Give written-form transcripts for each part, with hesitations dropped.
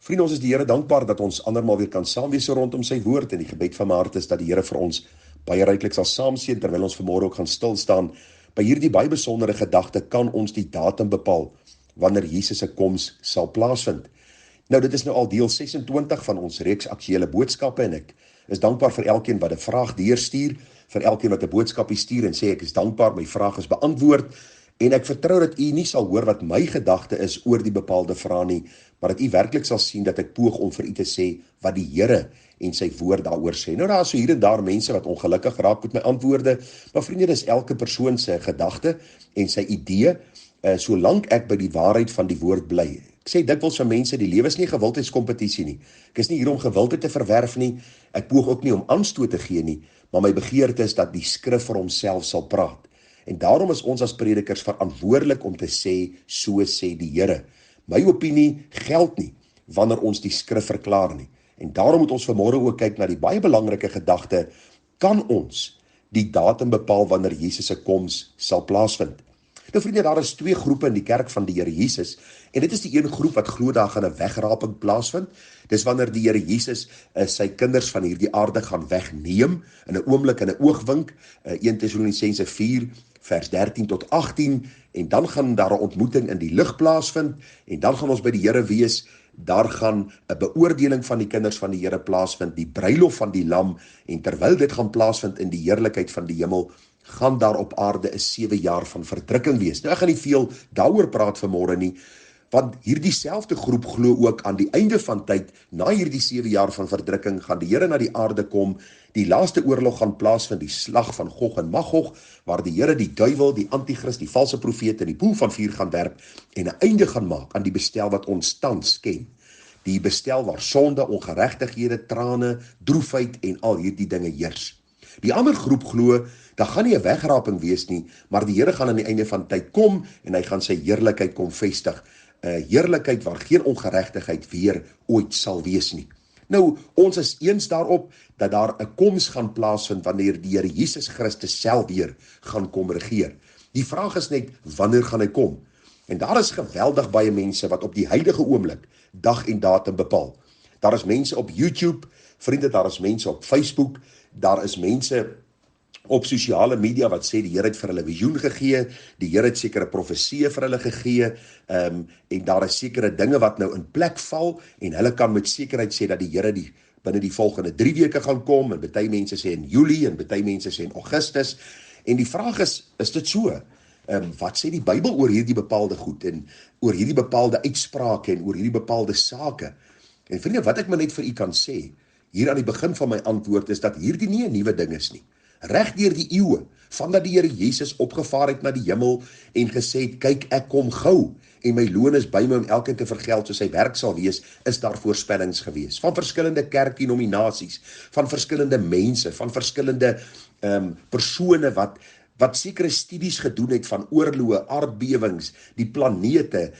Vriende, ons is die Here dankbaar dat ons andermaal weer kan saam wees rondom sy woord, en die gebed van my hart is dat die Here vir ons baie ryklik sal saamseën, terwyl ons vanmôre ook gaan stil staan by hierdie baie besondere gedagte: kan ons die datum bepaal wanneer Jesus se koms sal plaasvind? Nou, dit is nou al deel 26 van ons reeks aktuele boodskappe, en ek is dankbaar vir elkeen wat 'n vraag deurstuur, vir elkeen wat 'n boodskapie stuur en sê ek is dankbaar, my vraag is beantwoord, en ek vertrou dat u nie sal hoor wat my gedagte is oor die bepaalde vraag nie, maar dat u werklik sal sien dat ek poog om vir u te sê wat die Here en sy woord daaroor sê. Nou, daar is so hier en daar mense wat ongelukkig raak met my antwoorde, maar vriende, dis elke persoon se gedagte en sy idee, solank ek by die waarheid van die woord bly. Ek sê dikwels vir mense, die lewe is nie 'n gewildheidskompetisie nie. Ek is nie hier om gewildheid te verwerf nie, ek poog ook nie om aanstoot te gee nie, maar my begeerte is dat die skrif vir homself sal praat. En daarom is ons as predikers verantwoordelik om te sê, so sê die Here. My opinie geld nie wanneer ons die skrif verklaar nie. En daarom moet ons vanmôre ook kyk na die baie belangrike gedagte: kan ons die datum bepaal wanneer Jesus se koms sal plaasvind? Nou vriende, daar is twee groepe in die kerk van die Here Jesus, en dit is die een groep wat glo daar gaan 'n wegraping plaasvind. Dis wanneer die Here Jesus sy kinders van hierdie aarde gaan wegneem, in 'n oomblik, in 'n oogwink, 1 Tessalonisense 4 vers 13 tot 18, en dan gaan daar 'n ontmoeting in die lig plaasvind, en dan gaan ons by die Here wees. Daar gaan 'n beoordeling van die kinders van die Here plaasvind, die bruilof van die lam, en terwyl dit gaan plaasvind in die heerlikheid van die hemel, gaan daar op aarde 'n 7 jaar van verdrukking wees. Nou, ek gaan nie veel daaroor praat vanmôre nie, want hierdie selfde groep glo ook aan die einde van tyd, na hierdie 7 jaar van verdrukking, gaan die Here na die aarde kom, die laaste oorlog gaan plaasvind, die slag van Gog en Magog, waar die Here die duiwel, die antichrist, die valse profeet in die poel van vuur gaan werp, en 'n einde gaan maak aan die bestel wat ons tans ken. Die bestel waar sonde, ongeregtighede, trane, droefheid en al hierdie dinge heers. Die ander groep glo, daar gaan nie 'n wegraping wees nie, maar die Here gaan aan die einde van tyd kom, en hy gaan sy heerlikheid kom vestig. 'n Heerlikheid waar geen ongeregtigheid weer ooit sal wees nie. Nou, ons is eens daarop dat daar 'n koms gaan plaasvind wanneer die Here Jesus Christus self weer gaan kom regeer. Die vraag is net, wanneer gaan hy kom? En daar is geweldig baie mense wat op die huidige oomblik dag en datum bepaal. Daar is mense op YouTube, vriende, daar is mense op Facebook, daar is mense op sosiale media wat sê die Here het vir hulle visioen gegee, die Here het sekere profesieë vir hulle gegee, en daar is sekere dinge wat nou in plek val, en hulle kan met sekerheid sê dat die Here binne die volgende 3 weke gaan kom, en baie mense sê in Julie, en baie mense sê in Augustus, en die vraag is dit so? Wat sê die Bybel oor hierdie bepaalde goed, en oor hierdie bepaalde uitsprake, en oor hierdie bepaalde sake? En vriende, wat ek maar net vir u kan sê, hier aan die begin van my antwoord, is dat hierdie nie 'n nuwe ding is nie. Reg deur die eeue, vandat die Here Jesus opgevaar het na die hemel en gesê het, kyk, ek kom gou, en my loon is by my om elkeen te vergeld soos sy werk sal wees, is daar voorspellings gewees, van verskillende kerkdenominasies, van verskillende mense, van verskillende persone wat sekere studies gedoen het van oorloë, aardbewings, die planete,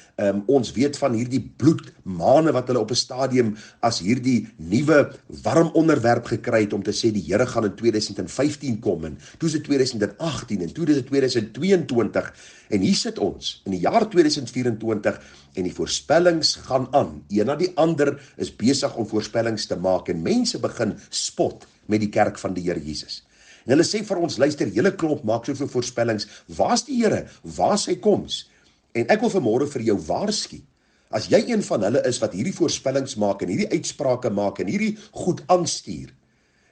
ons weet van hierdie bloedmane wat hulle op 'n stadium as hierdie nuwe warm onderwerp gekry het om te sê die Here gaan in 2015 kom, en toe is dit 2018, en toe is dit 2022, en hier sit ons in die jaar 2024, en die voorspellings gaan aan. Een na die ander is besig om voorspellings te maak, en mense begin spot met die kerk van die Here Jesus. En hulle sê vir ons, luister, hele klomp maak soveel voorspellings, waar's die Here? Waar's sy koms? En ek wil vanmôre vir jou waarsku, as jy een van hulle is wat hierdie voorspellings maak, en hierdie uitsprake maak, en hierdie goed aanstuur,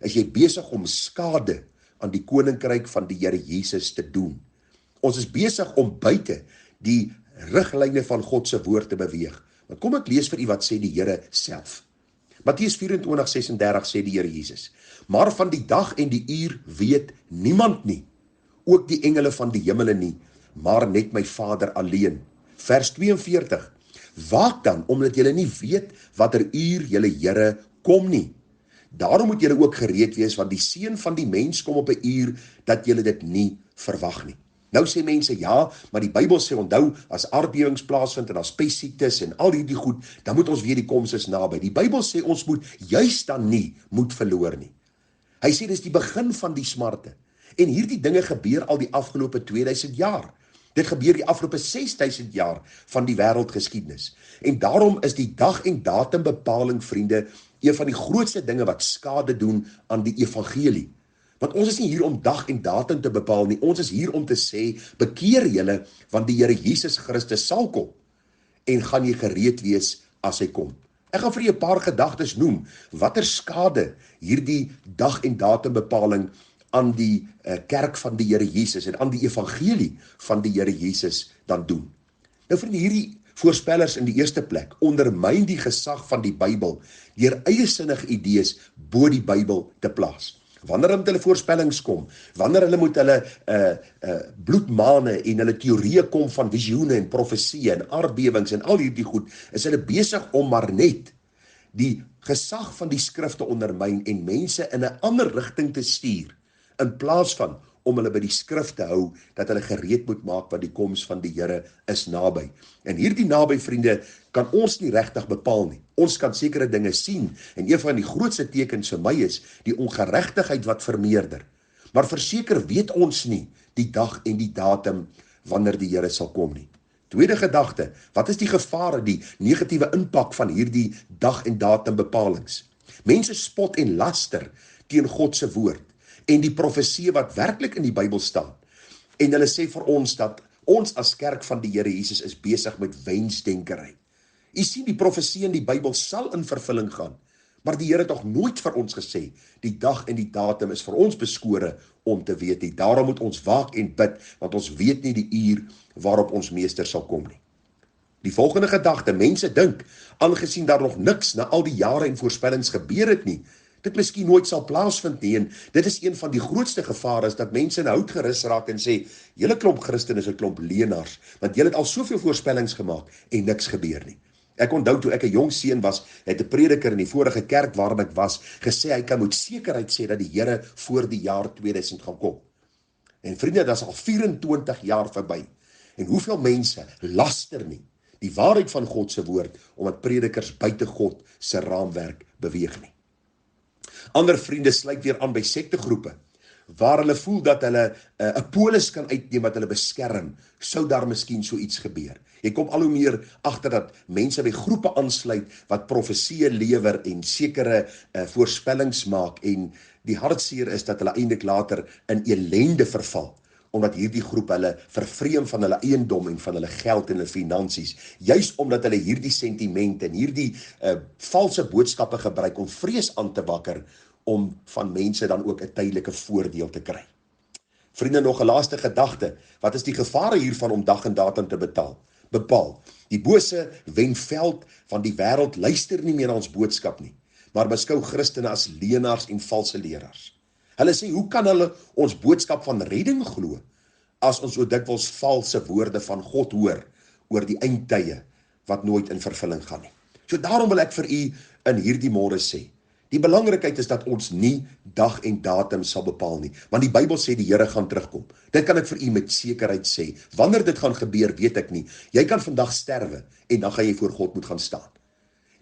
is jy besig om skade aan die koninkryk van die Here Jesus te doen. Ons is besig om buite die riglyne van God se woord te beweeg. Maar kom ek lees vir u wat sê die Here self. Matteus 24:36 sê die Here Jesus, maar van die dag en die uur weet niemand nie, ook die engele van die hemele nie, maar net my Vader alleen. Vers 42, waak dan, omdat julle nie weet watter uur julle Here kom nie. Daarom moet julle ook gereed wees, want die seun van die mens kom op 'n uur dat julle dit nie verwag nie. Nou sê mense, ja, maar die Bybel sê, onthou, as aardbewings plaasvind en as pessiektes en al hierdie goed, dan moet ons weet die koms is naby. Die Bybel sê ons moet juist dan nie moed verloor nie. Hy sê dis die begin van die smarte. En hierdie dinge gebeur al die afgelope 2000 jaar. Dit gebeur die afgelope 6000 jaar van die wêreldgeskiedenis. En daarom is die dag en datum bepaling, vriende, een van die grootste dinge wat skade doen aan die evangelie. Want ons is nie hier om dag en datum te bepaal nie, ons is hier om te sê, bekeer julle, want die Here Jesus Christus sal kom, en gaan jy gereed wees as hy kom. Ek gaan vir julle 'n paar gedagtes noem, watter skade hierdie dag en datum bepaling aan die kerk van die Here Jesus en aan die evangelie van die Here Jesus dan doen. Nou vriende, hierdie voorspellers in die eerste plek ondermyn die gesag van die Bybel deur eiesinnige idees bo die Bybel te plaas. Wanneer hulle met hulle voorspellings kom, wanneer hulle met hulle bloedmane en hulle teorieë kom van visioene en profesie en aardbewings en al hierdie goed, is hulle besig om maar net die gesag van die skrif te ondermyn en mense in 'n ander rigting te stuur, in plaas van om hulle by die skrif te hou, dat hulle gereed moet maak want die koms van die Here is naby. En hierdie naby, vriende, kan ons nie regtig bepaal nie. Ons kan sekere dinge sien, en een van die grootste tekens vir my is die ongeregtigheid wat vermeerder. Maar verseker weet ons nie die dag en die datum wanneer die Here sal kom nie. Tweede gedagte, wat is die gevare, die negatiewe impak van hierdie dag en datum bepalings? Mense spot en laster teen God se woord en die profesie wat werklik in die Bybel staan. En hulle sê vir ons dat ons as kerk van die Here Jesus is besig met wensdenkery. U sien, die profesie in die Bybel sal in vervulling gaan, maar die Here het nog nooit vir ons gesê, die dag en die datum is vir ons beskore om te weet nie. Daarom moet ons waak en bid, want ons weet nie die uur waarop ons meester sal kom nie. Die volgende gedagte, mense dink, aangesien daar nog niks na al die jare en voorspellings gebeur het nie, dit miskien nooit sal plaasvind nie, en dit is een van die grootste gevare, is dat mense in hout gerus raak en sê, julle klomp Christen is 'n klomp leenaars, want julle het al soveel voorspellings gemaak en niks gebeur nie. Ek onthou toe ek 'n jong seun was, het 'n prediker in die vorige kerk waarin ek was, gesê hy kan met sekerheid sê dat die Here voor die jaar 2000 gaan kom. En vriende, dat is al 24 jaar verby. En hoeveel mense laster nie die waarheid van God se woord, omdat predikers buite God se raamwerk beweeg nie. Ander vriende sluit weer aan by sektegroepe, waar hulle voel dat hulle 'n polis kan uitneem wat hulle beskerm, sou daar miskien so iets gebeur. Jy kom al hoe meer agter dat mense by groepe aansluit wat profeseë lewer en sekere voorspellings maak, en die hartseer is dat hulle eintlik later in ellende verval, omdat hierdie groep hulle vervreem van hulle eiendom en van hulle geld en hulle finansies, juis omdat hulle hierdie sentimente en hierdie valse boodskappe gebruik om vrees aan te wakker, om van mense dan ook 'n tydelike voordeel te kry. Vriende, nog 'n laaste gedagte, wat is die gevare hiervan om dag en datum te bepaal? Die bose wen veld, van die wêreld luister nie meer na ons boodskap nie, maar beskou Christene as leenaars en valse leraars. Hulle sê, hoe kan hulle ons boodskap van redding glo, as ons so dikwels valse woorde van God hoor, oor die eindtye, wat nooit in vervulling gaan nie. So daarom wil ek vir u in hierdie môre sê, die belangrikheid is dat ons nie dag en datum sal bepaal nie, want die Bybel sê die Here gaan terugkom. Dit kan ek vir u met sekerheid sê. Wanneer dit gaan gebeur, weet ek nie. Jy kan vandag sterwe, en dan gaan jy voor God moet gaan staan.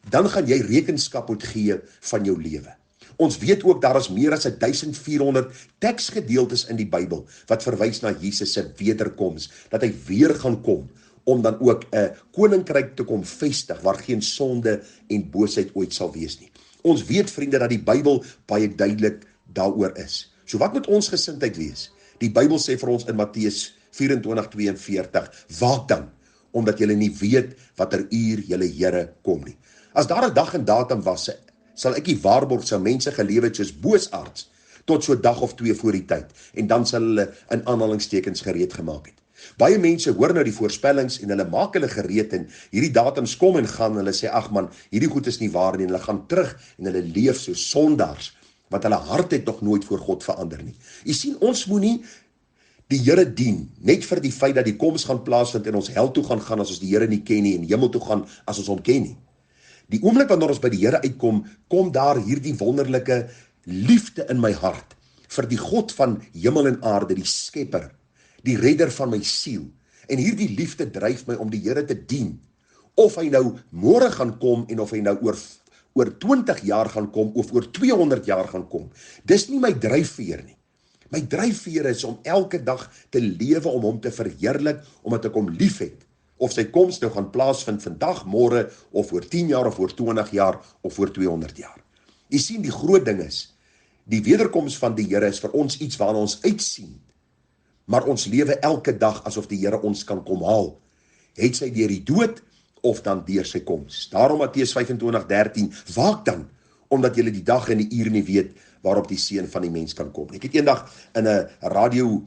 Dan gaan jy rekenskap moet gee van jou lewe. Ons weet ook, daar is meer as 1400 teksgedeeltes in die Bybel, wat verwys na Jesus se wederkoms, dat hy weer gaan kom, om dan ook 'n koninkryk te kom vestig, waar geen sonde en boosheid ooit sal wees nie. Ons weet, vriende, dat die Bybel baie duidelik daaroor is. So wat moet ons gesindheid wees? Die Bybel sê vir ons in Matteus 24:42, waak dan, omdat julle nie weet watter uur julle Here kom nie. As daar 'n dag en datum was, sal ek nie waarborg, sal mense gelewe het soos boosaards, tot so 'n dag of 2 voor die tyd, en dan sal hulle in aanhalingstekens gereed gemaak het. Baie mense hoor nou die voorspellings en hulle maak hulle gereed, en hierdie datums kom en gaan, hulle sê, ag man, hierdie goed is nie waar nie, en hulle gaan terug en hulle leef so sondaars, want hulle hart het nog nooit voor God verander nie. Jy sien, ons moet nie die Here dien, net vir die feit dat die koms gaan plaasvind en ons hel toe gaan as ons die Here nie ken nie, en hemel toe gaan as ons hom ken nie. Die oomblik wanneer ons by die Here uitkom, kom daar hierdie wonderlike liefde in my hart, vir die God van hemel en aarde, die skepper, die redder van my siel, en hierdie liefde dryf my om die Here te dien, of hy nou môre gaan kom, en of hy nou oor 20 jaar gaan kom, of oor 200 jaar gaan kom, dis nie my dryfveer nie. My dryfveer is om elke dag te lewe om hom te verheerlik, omdat ek hom lief het. Of sy koms nou gaan plaasvind vandag, môre, of oor 10 jaar, of oor 20 jaar, of oor 200 jaar. Jy sien, die groot ding is, die wederkoms van die Here is vir ons iets waarna ons uitsien, maar ons lewe elke dag asof die Here ons kan kom haal. Het sy deur die dood, of dan deur sy koms. Daarom Matteus 25:13, waak dan, omdat julle die dag en die uur nie weet, waarop die Seun van die mens kan kom. Ek het eendag in 'n radio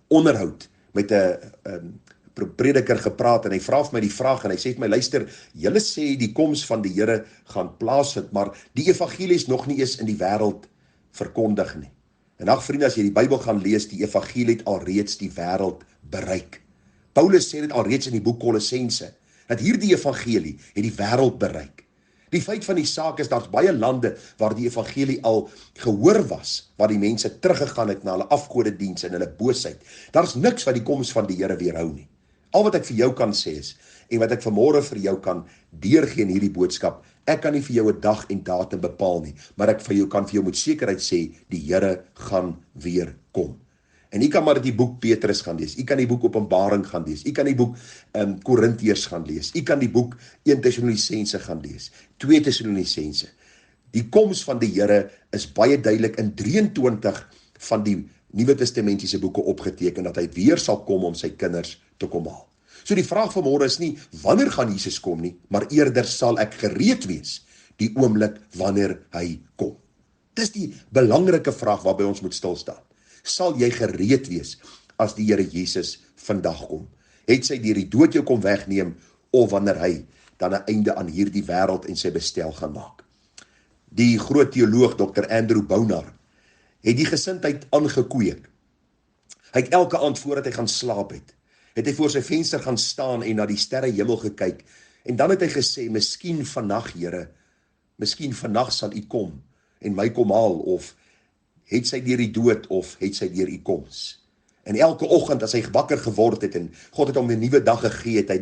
onderhoud met 'n prediker gepraat, en hy vra vir my die vraag, en hy sê vir my, luister, julle sê die koms van die Here gaan plaasvind, maar die evangelie is nog nie eens in die wêreld verkondig nie. En ag vriende, as jy die Bybel gaan lees, die evangelie het alreeds die wêreld bereik. Paulus sê dit alreeds in die boek Kolossense, dat hierdie evangelie het die wêreld bereik. Die feit van die saak is, daar's baie lande waar die evangelie al gehoor was, waar die mense teruggegaan het na hulle afgodediens en hulle boosheid. Daar's niks wat die koms van die Here weerhou nie. Al wat ek vir jou kan sê is, en wat ek vanmôre vir jou kan deurgee in hierdie boodskap, ek kan nie vir jou 'n dag en datum bepaal nie, maar ek kan vir jou met sekerheid sê, die Here gaan weer kom. En jy kan maar die boek Petrus gaan lees, jy kan die boek Openbaring gaan lees, jy kan die boek Korintiërs gaan lees, jy kan die boek 1 Tessalonisense gaan lees, 2 Tessalonisense. Die koms van die Here is baie duidelik in 23 van die Nuwe Testamentiese boeke opgeteken, dat hy weer sal kom om sy kinders te kom haal. So die vraag vanmôre is nie, wanneer gaan Jesus kom nie, maar eerder sal ek gereed wees, die oomblik wanneer hy kom. Dis die belangrike vraag waarby ons moet stilstaan. Sal jy gereed wees as die Here Jesus vandag kom? Het sy deur die dood jou kom wegneem, of wanneer hy dan 'n einde aan hierdie wêreld en sy bestel gaan maak? Die groot teoloog Dr. Andrew Bonar het die gesindheid aangekweek. Hy het elke aand voordat hy gaan slaap het hy voor sy venster gaan staan en na die sterre hemel gekyk, en dan het hy gesê, miskien vandag Here, miskien vandag sal U kom en my kom haal, of het sy deur die dood, of het sy deur U koms. En elke oggend as hy wakker geword het, en God het hom 'n nuwe dag gegee, het hy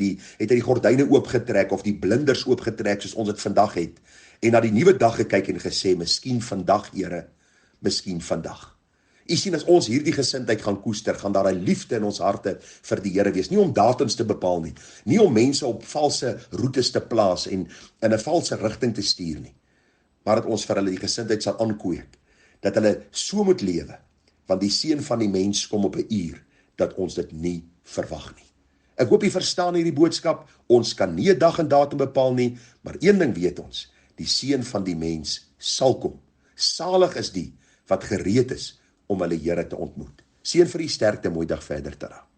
die gordyne oopgetrek, of die blinders oopgetrek, soos ons dit vandag het, en na die nuwe dag gekyk en gesê, miskien vandag Here, miskien vandag. U sien, as ons hierdie gesindheid gaan koester, gaan daar 'n liefde in ons harte vir die Here wees, nie om datums te bepaal nie, nie om mense op valse roetes te plaas en in 'n valse rigting te stuur nie, maar dat ons vir hulle die gesindheid sal aankweek, dat hulle so moet lewe, want die Seun van die mens kom op 'n uur, dat ons dit nie verwag nie. Ek hoop jy verstaan hierdie boodskap, ons kan nie 'n dag en datum bepaal nie, maar een ding weet ons, die Seun van die mens sal kom. Salig is die wat gereed is om hulle Here te ontmoet. Seën vir u sterkte, mooi dag verder te raak.